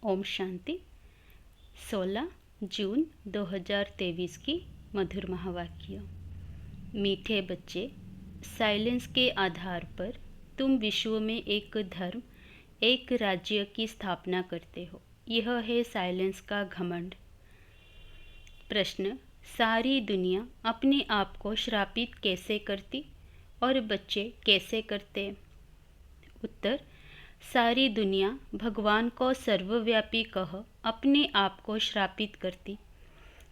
ओम शांति। 16 जून 2023 की मधुर महावाक्य। मीठे बच्चे, साइलेंस के आधार पर तुम विश्व में एक धर्म, एक राज्य की स्थापना करते हो। यह है साइलेंस का घमंड। प्रश्न: सारी दुनिया अपने आप को श्रापित कैसे करती और बच्चे कैसे करते? उत्तर: सारी दुनिया भगवान को सर्वव्यापी कह अपने आप को श्रापित करती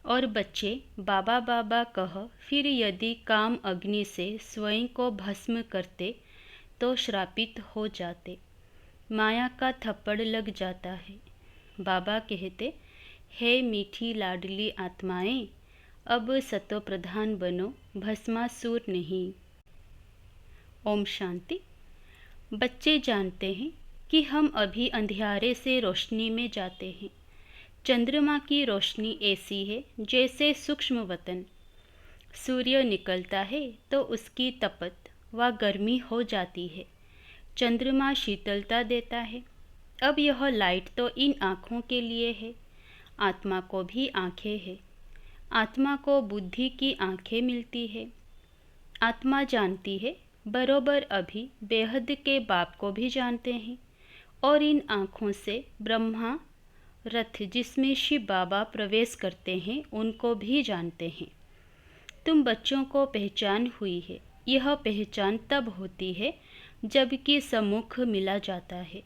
और बच्चे बाबा बाबा कह फिर यदि काम अग्नि से स्वयं को भस्म करते तो श्रापित हो जाते। माया का थप्पड़ लग जाता है। बाबा कहते, हे मीठी लाडली आत्माएं, अब सतो प्रधान बनो, भस्मासुर नहीं। ओम शांति। बच्चे जानते हैं कि हम अभी अंधियारे से रोशनी में जाते हैं। चंद्रमा की रोशनी ऐसी है जैसे सूक्ष्म वतन। सूर्य निकलता है तो उसकी तपत व गर्मी हो जाती है। चंद्रमा शीतलता देता है। अब यह लाइट तो इन आँखों के लिए है। आत्मा को भी आँखें हैं। आत्मा को बुद्धि की आँखें मिलती है। आत्मा जानती है, बरोबर अभी बेहद के बाप को भी जानते हैं और इन आँखों से ब्रह्मा रथ जिसमें शिव बाबा प्रवेश करते हैं उनको भी जानते हैं। तुम बच्चों को पहचान हुई है। यह पहचान तब होती है जबकि सम्मुख मिला जाता है।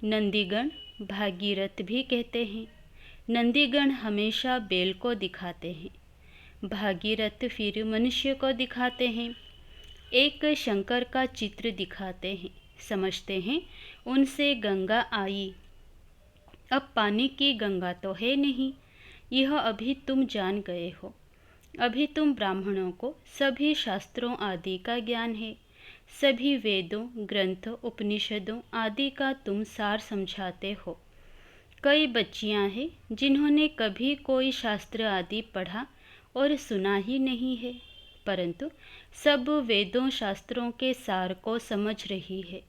नंदीगण भागीरथ भी कहते हैं। नंदीगण हमेशा बैल को दिखाते हैं। भागीरथ फिर मनुष्य को दिखाते हैं। एक शंकर का चित्र दिखाते हैं। समझते हैं उनसे गंगा आई। अब पानी की गंगा तो है नहीं। यह अभी तुम जान गए हो। अभी तुम ब्राह्मणों को सभी शास्त्रों आदि का ज्ञान है। सभी वेदों, ग्रंथों, उपनिषदों आदि का तुम सार समझाते हो। कई बच्चियां हैं जिन्होंने कभी कोई शास्त्र आदि पढ़ा और सुना ही नहीं है, परंतु सब वेदों शास्त्रों के सार को समझ रही है।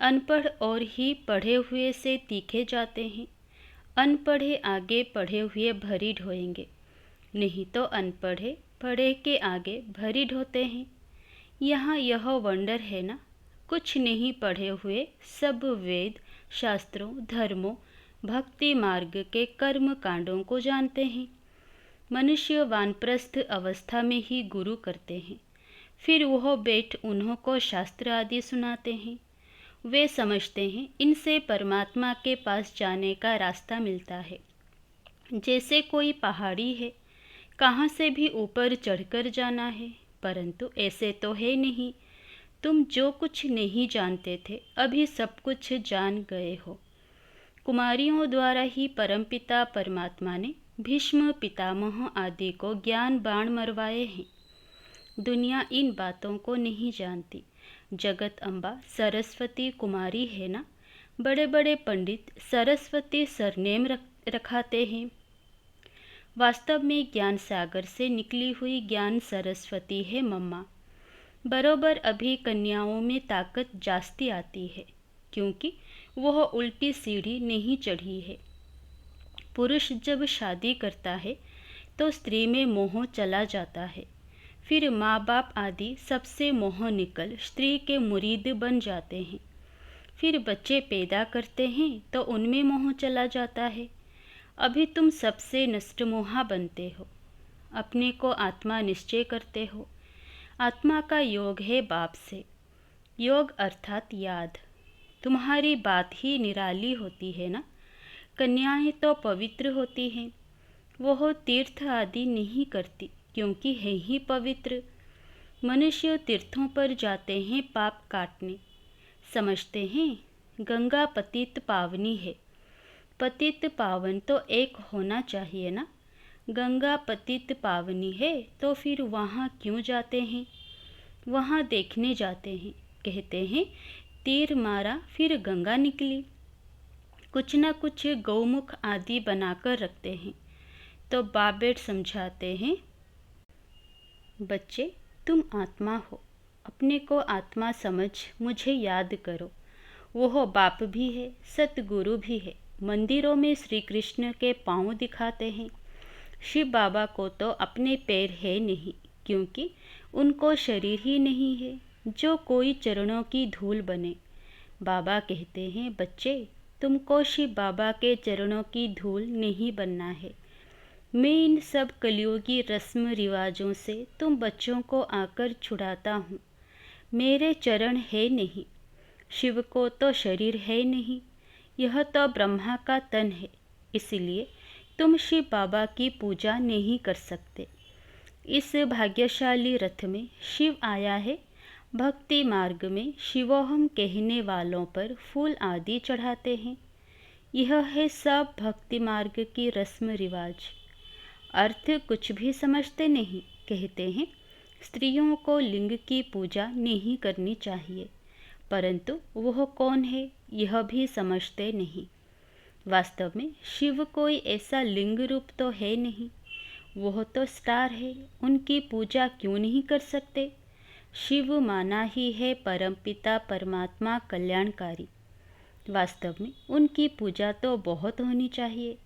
अनपढ़ और ही पढ़े हुए से तीखे जाते हैं। अनपढ़े आगे पढ़े हुए भरी ढोएंगे, नहीं तो अनपढ़े पढ़े के आगे भरी ढोते हैं। यहाँ यह वंडर है ना, कुछ नहीं पढ़े हुए सब वेद, शास्त्रों, धर्मों, भक्ति मार्ग के कर्म कांडों को जानते हैं। मनुष्य वानप्रस्थ अवस्था में ही गुरु करते हैं। फिर वह बैठ उन्हों को शास्त्र आदि सुनाते हैं। वे समझते हैं इनसे परमात्मा के पास जाने का रास्ता मिलता है। जैसे कोई पहाड़ी है, कहाँ से भी ऊपर चढ़कर जाना है, परंतु ऐसे तो है नहीं। तुम जो कुछ नहीं जानते थे अभी सब कुछ जान गए हो। कुमारियों द्वारा ही परमपिता परमात्मा ने भीष्म, पितामह आदि को ज्ञान बाण मरवाए हैं। दुनिया इन बातों को नहीं जानती। जगत अम्बा सरस्वती कुमारी है ना। बड़े बड़े पंडित सरस्वती सरनेम रखाते हैं। वास्तव में ज्ञान सागर से निकली हुई ज्ञान सरस्वती है मम्मा। बरोबर अभी कन्याओं में ताकत जास्ती आती है, क्योंकि वह उल्टी सीढ़ी नहीं चढ़ी है। पुरुष जब शादी करता है तो स्त्री में मोह चला जाता है। फिर माँ बाप आदि सबसे मोह निकल स्त्री के मुरीद बन जाते हैं। फिर बच्चे पैदा करते हैं तो उनमें मोह चला जाता है। अभी तुम सबसे नष्ट मोहा बनते हो। अपने को आत्मा निश्चय करते हो। आत्मा का योग है बाप से। योग अर्थात याद। तुम्हारी बात ही निराली होती है ना। कन्याएं तो पवित्र होती हैं। वह तीर्थ आदि नहीं करती क्योंकि है ही पवित्र। मनुष्य तीर्थों पर जाते हैं पाप काटने। समझते हैं गंगा पतित पावनी है। पतित पावन तो एक होना चाहिए ना। गंगा पतित पावनी है तो फिर वहाँ क्यों जाते हैं? वहाँ देखने जाते हैं। कहते हैं तीर मारा फिर गंगा निकली। कुछ न कुछ गौमुख आदि बनाकर रखते हैं। तो बाबेट समझाते हैं, बच्चे तुम आत्मा हो। अपने को आत्मा समझ मुझे याद करो। वह बाप भी है, सतगुरु भी है, मंदिरों में श्री कृष्ण के पाँव दिखाते हैं। शिव बाबा को तो अपने पैर है नहीं, क्योंकि उनको शरीर ही नहीं है जो कोई चरणों की धूल बने। बाबा कहते हैं, बच्चे, तुमको शिव बाबा के चरणों की धूल नहीं बनना है। मैं इन सब कलियुगी रस्म रिवाजों से तुम बच्चों को आकर छुड़ाता हूँ। मेरे चरण है नहीं, शिव को तो शरीर है नहीं, यह तो ब्रह्मा का तन है, इसलिए तुम शिव बाबा की पूजा नहीं कर सकते। इस भाग्यशाली रथ में शिव आया है। भक्ति मार्ग में शिवोहम कहने वालों पर फूल आदि चढ़ाते हैं। यह है सब भक्ति मार्ग की रस्म रिवाज। अर्थ कुछ भी समझते नहीं। कहते हैं स्त्रियों को लिंग की पूजा नहीं करनी चाहिए, परंतु वह कौन है यह भी समझते नहीं। वास्तव में शिव कोई ऐसा लिंग रूप तो है नहीं, वह तो स्टार है, उनकी पूजा क्यों नहीं कर सकते। शिव माना ही है परमपिता परमात्मा कल्याणकारी। वास्तव में उनकी पूजा तो बहुत होनी चाहिए।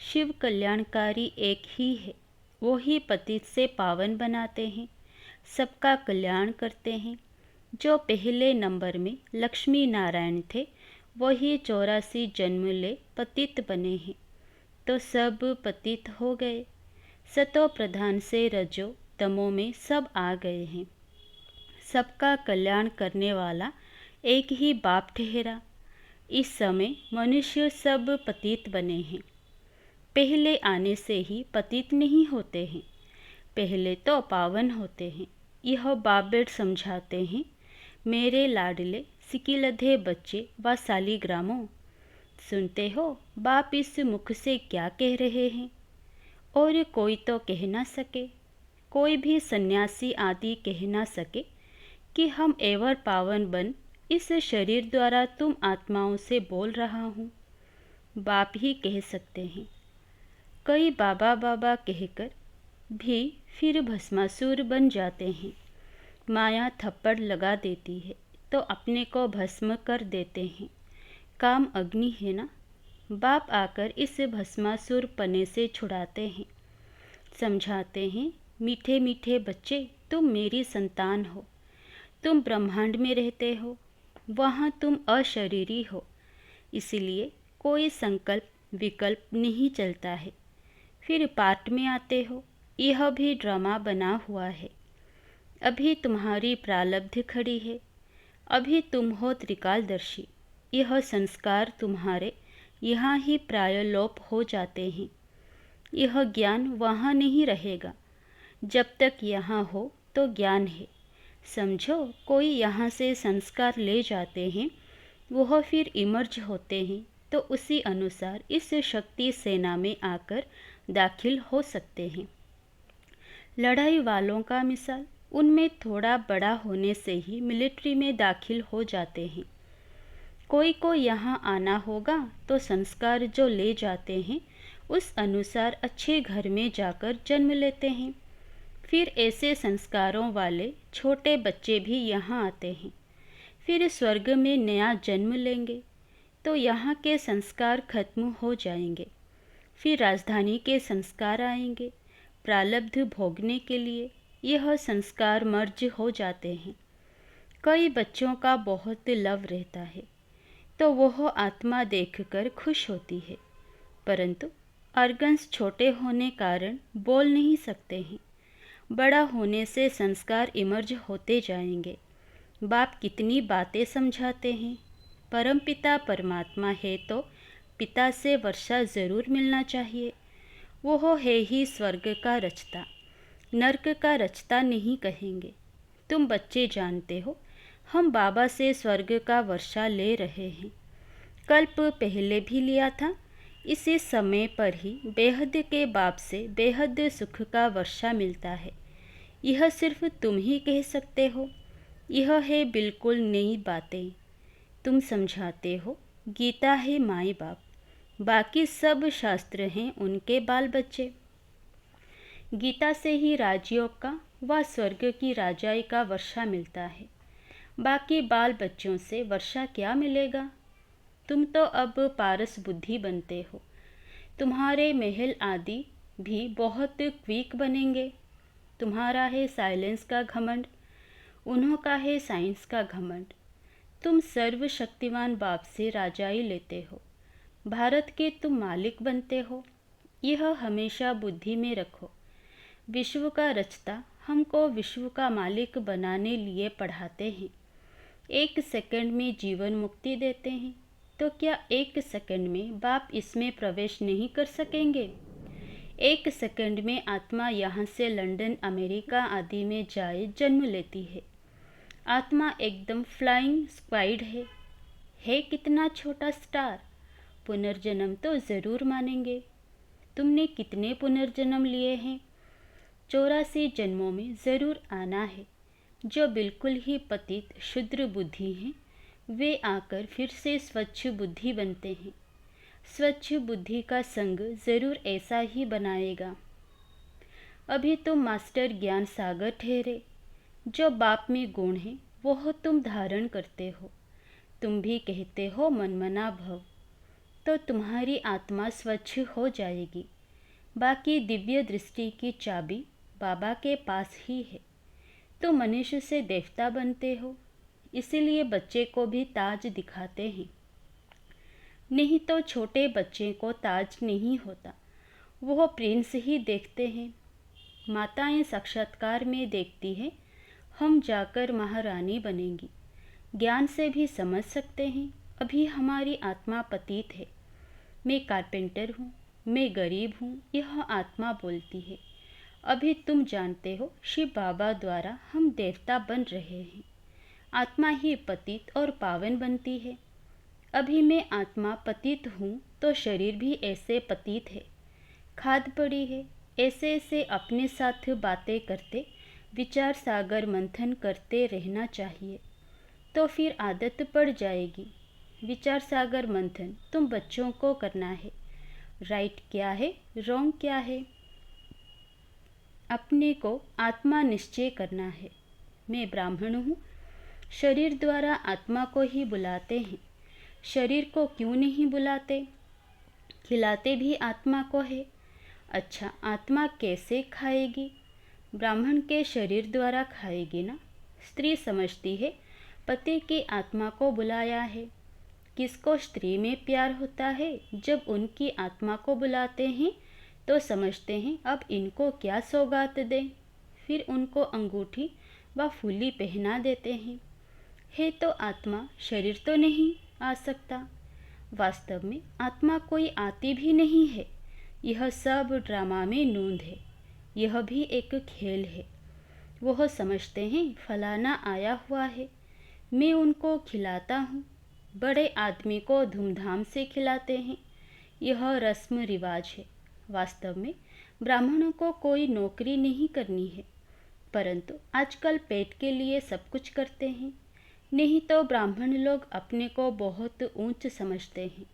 शिव कल्याणकारी एक ही है, वो ही पतित से पावन बनाते हैं, सबका कल्याण करते हैं। जो पहले नंबर में लक्ष्मी नारायण थे, वही 84 जन्म ले पतित बने हैं, तो सब पतित हो गए। सतो प्रधान से रजो तमो में सब आ गए हैं। सबका कल्याण करने वाला एक ही बाप ठहरा। इस समय मनुष्य सब पतित बने हैं। पहले आने से ही पतित नहीं होते हैं, पहले तो पावन होते हैं। यह बाबेट समझाते हैं, मेरे लाडले सिकिलधे बच्चे व सालीग्रामों, सुनते हो बाप इस मुख से क्या कह रहे हैं। और कोई तो कह ना सके, कोई भी सन्यासी आदि कह ना सके कि हम एवर पावन बन इस शरीर द्वारा तुम आत्माओं से बोल रहा हूँ। बाप ही कह सकते हैं। कई बाबा बाबा कहकर भी फिर भस्मासुर बन जाते हैं। माया थप्पड़ लगा देती है तो अपने को भस्म कर देते हैं। काम अग्नि है ना, बाप आकर इस भस्मासुर पने से छुड़ाते हैं। समझाते हैं, मीठे मीठे बच्चे, तुम मेरी संतान हो, तुम ब्रह्मांड में रहते हो, वहाँ तुम अशरीरी हो, इसलिए कोई संकल्प विकल्प नहीं चलता है। फिर पाठ में आते हो, यह भी ड्रामा बना हुआ है। अभी तुम्हारी प्रारब्ध खड़ी है, अभी तुम हो त्रिकालदर्शी। यह संस्कार तुम्हारे यहाँ ही प्राय लोप हो जाते हैं। यह ज्ञान वहाँ नहीं रहेगा। जब तक यहाँ हो तो ज्ञान है। समझो, कोई यहाँ से संस्कार ले जाते हैं, वह फिर इमर्ज होते हैं, तो उसी अनुसार इस शक्ति सेना में आकर दाखिल हो सकते हैं। लड़ाई वालों का मिसाल, उनमें थोड़ा बड़ा होने से ही मिलिट्री में दाखिल हो जाते हैं। कोई को यहाँ आना होगा तो संस्कार जो ले जाते हैं उस अनुसार अच्छे घर में जाकर जन्म लेते हैं। फिर ऐसे संस्कारों वाले छोटे बच्चे भी यहाँ आते हैं। फिर स्वर्ग में नया जन्म लेंगे तो यहाँ के संस्कार खत्म हो जाएंगे। फिर राजधानी के संस्कार आएंगे प्रारब्ध भोगने के लिए। यह संस्कार मर्ज हो जाते हैं। कई बच्चों का बहुत लव रहता है तो वह आत्मा देखकर खुश होती है, परंतु ऑर्गन्स छोटे होने कारण बोल नहीं सकते हैं। बड़ा होने से संस्कार इमर्ज होते जाएंगे। बाप कितनी बातें समझाते हैं। परमपिता परमात्मा है तो पिता से वर्षा ज़रूर मिलना चाहिए। वो है ही स्वर्ग का रचता, नर्क का रचता नहीं कहेंगे। तुम बच्चे जानते हो, हम बाबा से स्वर्ग का वर्षा ले रहे हैं। कल्प पहले भी लिया था। इसी समय पर ही बेहद के बाप से बेहद सुख का वर्षा मिलता है। यह सिर्फ तुम ही कह सकते हो। यह है बिल्कुल नई बातें। तुम समझाते हो, गीता है माई बाप, बाकी सब शास्त्र हैं उनके बाल बच्चे। गीता से ही राजयोग का व स्वर्ग की राजाई का वर्षा मिलता है। बाकी बाल बच्चों से वर्षा क्या मिलेगा। तुम तो अब पारस बुद्धि बनते हो। तुम्हारे महल आदि भी बहुत क्विक बनेंगे। तुम्हारा है साइलेंस का घमंड, उन्हों का है साइंस का घमंड। तुम सर्वशक्तिमान बाप से राजाई लेते हो, भारत के तुम मालिक बनते हो। यह हमेशा बुद्धि में रखो। विश्व का रचता हमको विश्व का मालिक बनाने लिए पढ़ाते हैं। 1 सेकंड में जीवन मुक्ति देते हैं, तो क्या 1 सेकंड में बाप इसमें प्रवेश नहीं कर सकेंगे? 1 सेकंड में आत्मा यहाँ से लंदन, अमेरिका आदि में जाए जन्म लेती है। आत्मा एकदम फ्लाइंग स्क्वाइड है कितना छोटा स्टार। पुनर्जन्म तो ज़रूर मानेंगे। तुमने कितने पुनर्जन्म लिए हैं? 84 जन्मों में ज़रूर आना है। जो बिल्कुल ही पतित शुद्र बुद्धि हैं, वे आकर फिर से स्वच्छ बुद्धि बनते हैं। स्वच्छ बुद्धि का संग ज़रूर ऐसा ही बनाएगा। अभी तुम मास्टर ज्ञान सागर ठहरे। जो बाप में गुण है वह तुम धारण करते हो। तुम भी कहते हो मनमना भव, तो तुम्हारी आत्मा स्वच्छ हो जाएगी। बाकी दिव्य दृष्टि की चाबी बाबा के पास ही है। तुम मनुष्य से देवता बनते हो, इसीलिए बच्चे को भी ताज दिखाते हैं। नहीं तो छोटे बच्चे को ताज नहीं होता, वह प्रिंस ही देखते हैं। माताएं साक्षात्कार में देखती हैं, हम जाकर महारानी बनेंगी। ज्ञान से भी समझ सकते हैं, अभी हमारी आत्मा पतित है। मैं कारपेंटर हूँ, मैं गरीब हूँ, यह आत्मा बोलती है। अभी तुम जानते हो शिव बाबा द्वारा हम देवता बन रहे हैं। आत्मा ही पतित और पावन बनती है। अभी मैं आत्मा पतित हूँ तो शरीर भी ऐसे पतित है। खाद पड़ी है। ऐसे ऐसे अपने साथ बातें करते विचार सागर मंथन करते रहना चाहिए, तो फिर आदत पड़ जाएगी। विचार सागर मंथन तुम बच्चों को करना है। राइट क्या है, रॉन्ग क्या है, अपने को आत्मा निश्चय करना है। मैं ब्राह्मण हूँ। शरीर द्वारा आत्मा को ही बुलाते हैं। शरीर को क्यों नहीं बुलाते? खिलाते भी आत्मा को है। अच्छा, आत्मा कैसे खाएगी? ब्राह्मण के शरीर द्वारा खाएगी ना। स्त्री समझती है पति की आत्मा को बुलाया है। किसको स्त्री में प्यार होता है? जब उनकी आत्मा को बुलाते हैं तो समझते हैं अब इनको क्या सौगात दें। फिर उनको अंगूठी व फूली पहना देते हैं। है तो आत्मा, शरीर तो नहीं आ सकता। वास्तव में आत्मा कोई आती भी नहीं है। यह सब ड्रामा में नूंद है। यह भी एक खेल है। वह समझते हैं फलाना आया हुआ है, मैं उनको खिलाता हूँ। बड़े आदमी को धूमधाम से खिलाते हैं। यह रस्म रिवाज है। वास्तव में ब्राह्मणों को कोई नौकरी नहीं करनी है, परंतु आजकल पेट के लिए सब कुछ करते हैं। नहीं तो ब्राह्मण लोग अपने को बहुत ऊंच समझते हैं,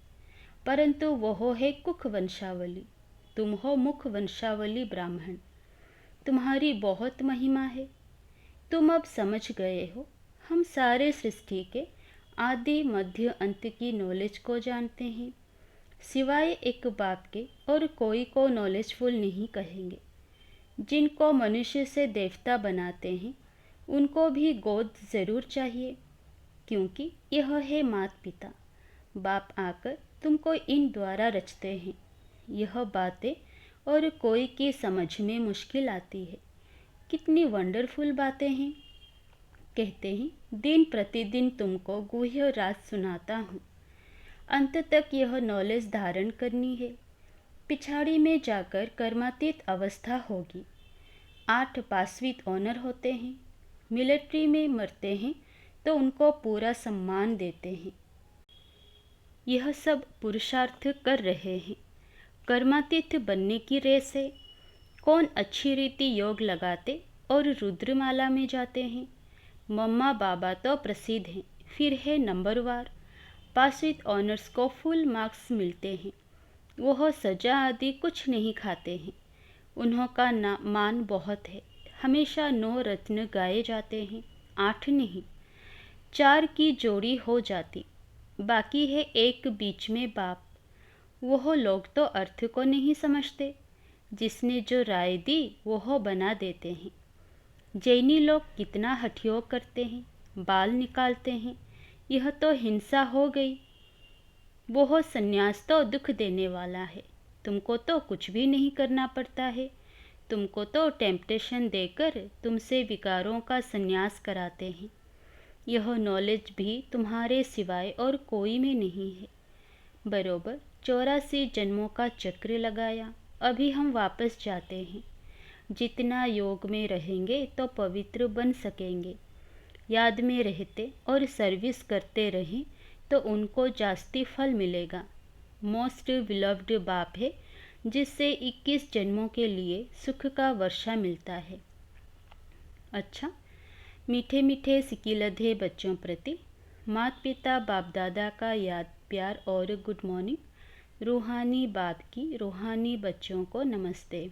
परंतु वह है कुख वंशावली। तुम हो मुख वंशावली ब्राह्मण। तुम्हारी बहुत महिमा है। तुम अब समझ गए हो। हम सारे सृष्टि के आदि मध्य अंत की नॉलेज को जानते हैं। सिवाय एक बाप के और कोई को नॉलेजफुल नहीं कहेंगे। जिनको मनुष्य से देवता बनाते हैं उनको भी गोद जरूर चाहिए, क्योंकि यह है माता पिता। बाप आकर तुमको इन द्वारा रचते हैं। यह बातें और कोई की समझ में मुश्किल आती है। कितनी वंडरफुल बातें हैं। कहते हैं दिन प्रतिदिन तुमको गुह्य राज सुनाता हूँ। अंत तक यह नॉलेज धारण करनी है। पिछाड़ी में जाकर कर्मातीत अवस्था होगी। 8 पासवित ऑनर होते हैं। मिलिट्री में मरते हैं तो उनको पूरा सम्मान देते हैं। यह सब पुरुषार्थ कर रहे हैं। कर्मातीत बनने की रेस है। कौन अच्छी रीति योग लगाते और रुद्रमाला में जाते हैं। मम्मा बाबा तो प्रसिद्ध हैं, फिर है नंबरवार। पास विद ऑनर्स को फुल मार्क्स मिलते हैं। वह सजा आदि कुछ नहीं खाते हैं। उन्हों का मान बहुत है। हमेशा 9 रत्न गाए जाते हैं, 8 नहीं। 4 की जोड़ी हो जाती। बाकी है एक बीच में बाप। वह लोग तो अर्थ को नहीं समझते, जिसने जो राय दी वह बना देते हैं। जैनी लोग कितना हठयोग करते हैं, बाल निकालते हैं, यह तो हिंसा हो गई। वो संन्यास तो दुख देने वाला है, तुमको तो कुछ भी नहीं करना पड़ता है। तुमको तो टेम्पटेशन देकर तुमसे विकारों का संन्यास कराते हैं। यह नॉलेज भी तुम्हारे सिवाय और कोई में नहीं है। बरोबर 84 जन्मों का चक्र लगाया, अभी हम वापस जाते हैं। जितना योग में रहेंगे तो पवित्र बन सकेंगे। याद में रहते और सर्विस करते रहें तो उनको जास्ती फल मिलेगा। मोस्ट बिलव्ड बाप है, जिससे 21 जन्मों के लिए सुख का वर्षा मिलता है। अच्छा, मीठे मीठे सिकिलधे बच्चों प्रति माता पिता बाप दादा का याद प्यार और गुड मॉर्निंग। रूहानी बाप की रूहानी बच्चों को नमस्ते।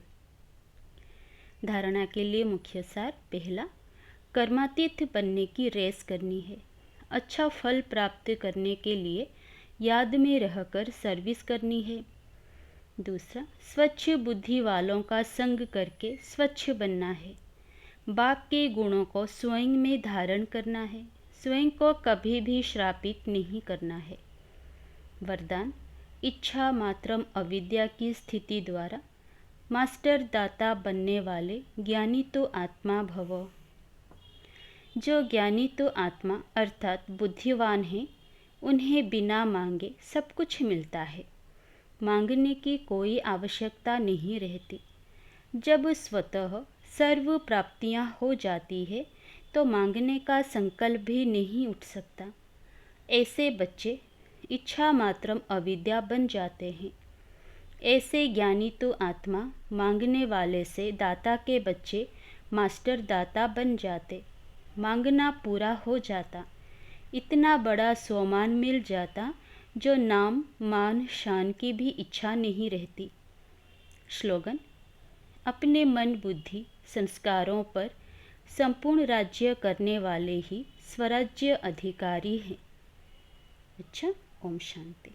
धारणा के लिए मुख्य सार। पहला, कर्मातीत बनने की रेस करनी है। अच्छा फल प्राप्त करने के लिए याद में रहकर सर्विस करनी है। दूसरा, स्वच्छ बुद्धि वालों का संग करके स्वच्छ बनना है। बाप के गुणों को स्वयं में धारण करना है, स्वयं को कभी भी श्रापित नहीं करना है। वरदान, इच्छा मात्रम अविद्या की स्थिति द्वारा मास्टर दाता बनने वाले ज्ञानी तो आत्मा भव। जो ज्ञानी तो आत्मा अर्थात बुद्धिवान है, उन्हें बिना मांगे सब कुछ मिलता है। मांगने की कोई आवश्यकता नहीं रहती। जब स्वतः सर्व प्राप्तियां हो जाती है तो मांगने का संकल्प भी नहीं उठ सकता। ऐसे बच्चे इच्छा मात्रम अविद्या बन जाते हैं। ऐसे ज्ञानी तो आत्मा मांगने वाले से दाता के बच्चे मास्टर दाता बन जाते। मांगना पूरा हो जाता, इतना बड़ा स्वमान मिल जाता जो नाम मान शान की भी इच्छा नहीं रहती। स्लोगन, अपने मन बुद्धि संस्कारों पर संपूर्ण राज्य करने वाले ही स्वराज्य अधिकारी हैं। अच्छा, ओम शांति।